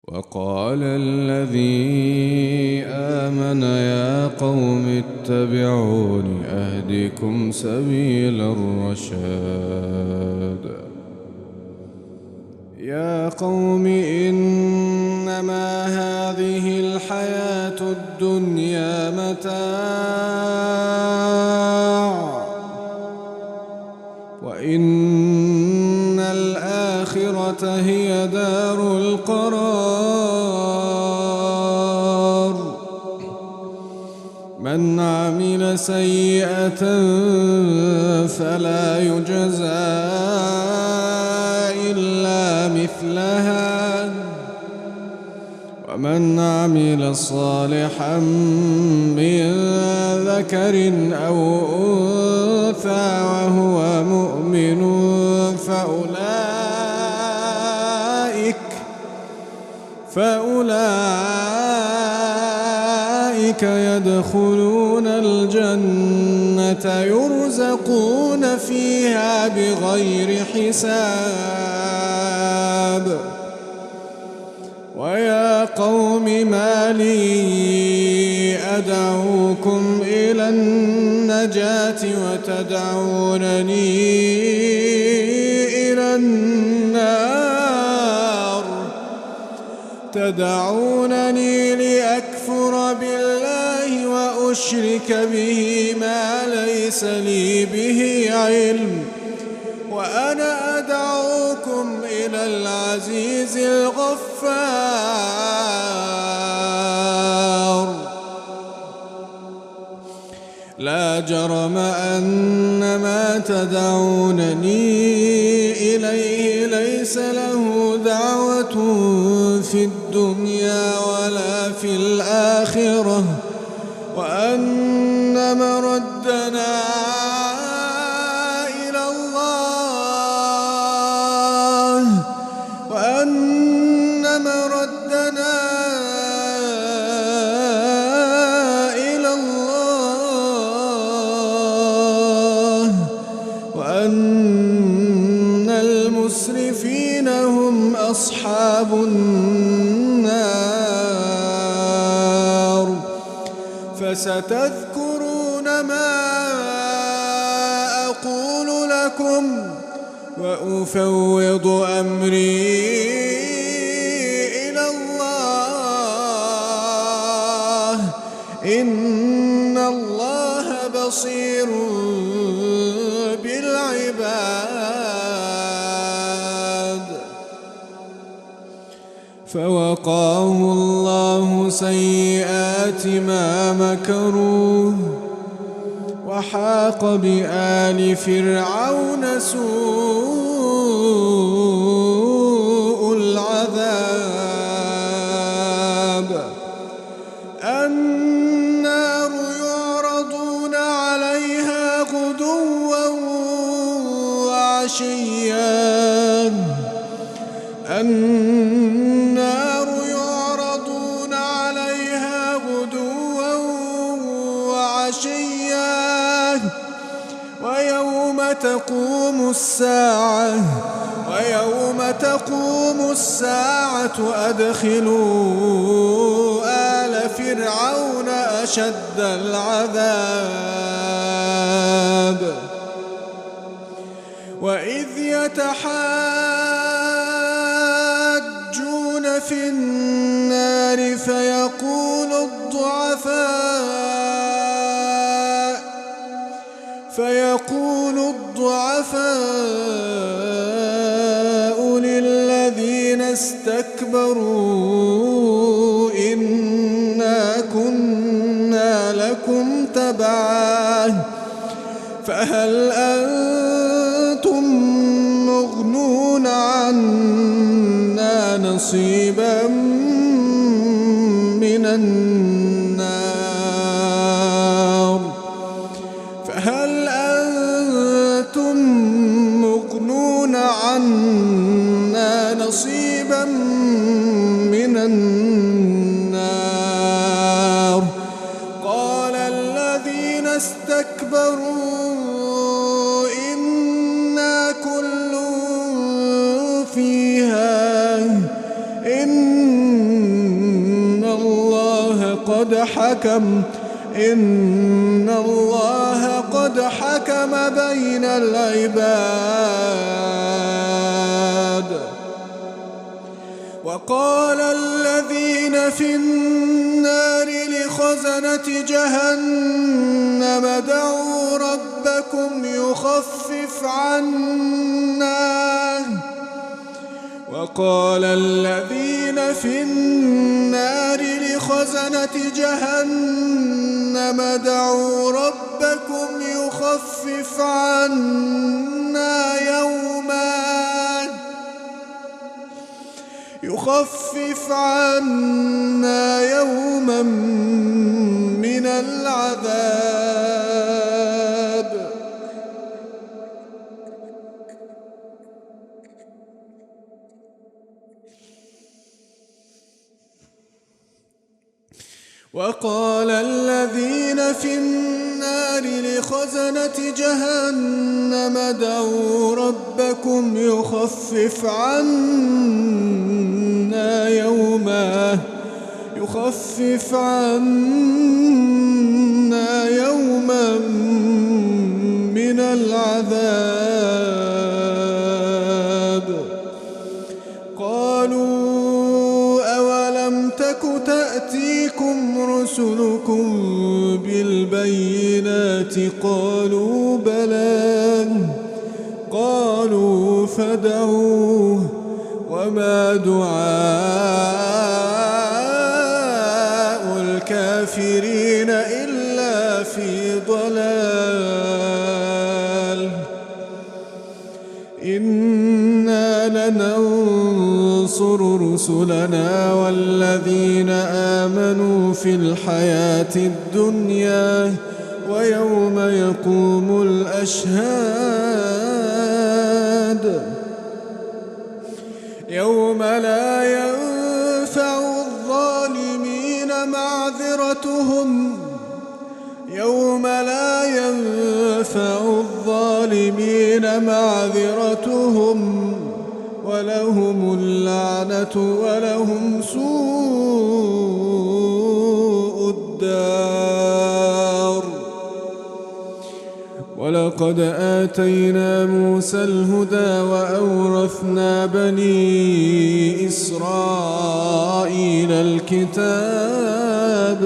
وقال الذي آمن يا قوم اتبعون أهدكم سبيل الرشاد. يا قوم إنما هذه الحياة الدنيا متاع وإن الآخرة هي دار القرار. من عمل سيئة فلا يجزى إلا مثلها ومن عمل صالحا من ذكر أو أنثى وهو مؤمن فأولئك يدخلون الجنة يرزقون فيها بغير حساب. ويا قوم ما لي أدعوكم إلى النجاة وتدعونني إلى النار، تدعونني لأكفر بالله وأشرك به ما ليس لي به علم، وأنا أدعوكم إلى العزيز الغفار. لا جرم أن ما تدعونني إليه ليس له دعوة في الدنيا ولا في الآخرة، وأن مردنا إلى الله، وأن مردنا إلى الله، وأن المسرفين هم أصحاب النار. فستذكرون ما أقول لكم وأفوض أمري إلى الله، إن الله بصير بالعباد. فوقاه الله سيئات ما مكروا وحاق بآل فرعون سوء العذاب. النار يعرضون عليها غدوا وعشيا، النار يعرضون عليها غدوا وعشيا ويوم تقوم الساعة أدخلوا آل فرعون أشد العذاب. وإذ يتحاجون في النار فيقول الضعفاء للذين استكبروا إنا كنا لكم تبعا فهل أنتم مغنون عنا نصيبا من النار، فهل أنتم مغنون عنا نصيبا من النار. قال الذين استكبروا إنا كل فيها إن قد حكم بين العباد. وقال الذين في النار لخزنة جهنم ادعوا ربكم يخفف عنا. وقال الذين في النار لخزنة جهنم ادعوا ربكم يخفف عنا يوما من العذاب. وقال الذين في النار لخزنة جهنم ادعوا ربكم يخفف عنا يوما من العذاب. قالوا أولم تك تأتيكم رسلكم بالبينات؟ قالوا بلى. قالوا فادعوه وما دعاء الكافرين إلا في ضلال. إنا لننصر رسلنا والذين آمنوا في الحياة الدنيا ويوم يقوم الأشهاد. يوم لا ينفع الظالمين معذرتهم ولهم اللعنة ولهم سوء الدار. ولقد آتينا موسى الهدى وأورثنا بني إسرائيل الكتاب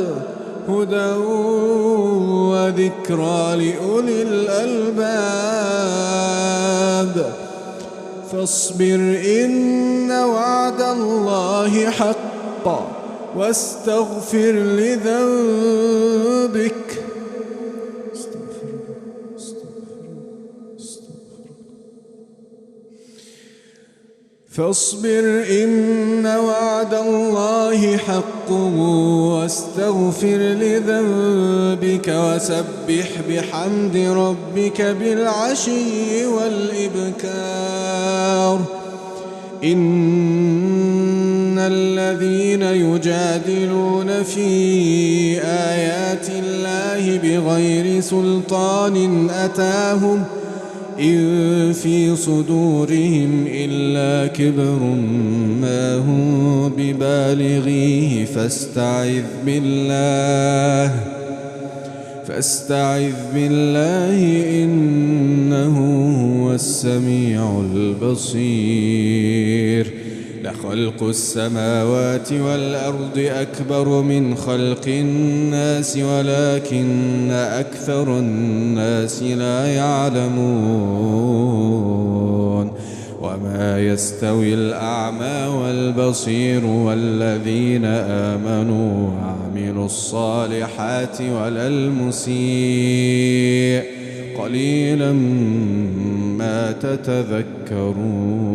هدى وذكرى لأولي الألباب. فاصبر إن وعد الله حق واستغفر لذنبك. فاصبر إن وعد الله حق واستغفر لذنبك وسبح بحمد ربك بالعشي والإبكار. إن الذين يجادلون في آيات الله بغير سلطان أتاهم إن في صدورهم إلا كبر ما هم ببالغيه فاستعذ بالله إنه هو السميع البصير. لخلق السماوات والأرض أكبر من خلق الناس ولكن أكثر الناس لا يعلمون. وما يستوي الأعمى والبصير والذين آمنوا وعملوا الصالحات ولا المسيء قليلا ما تتذكرون.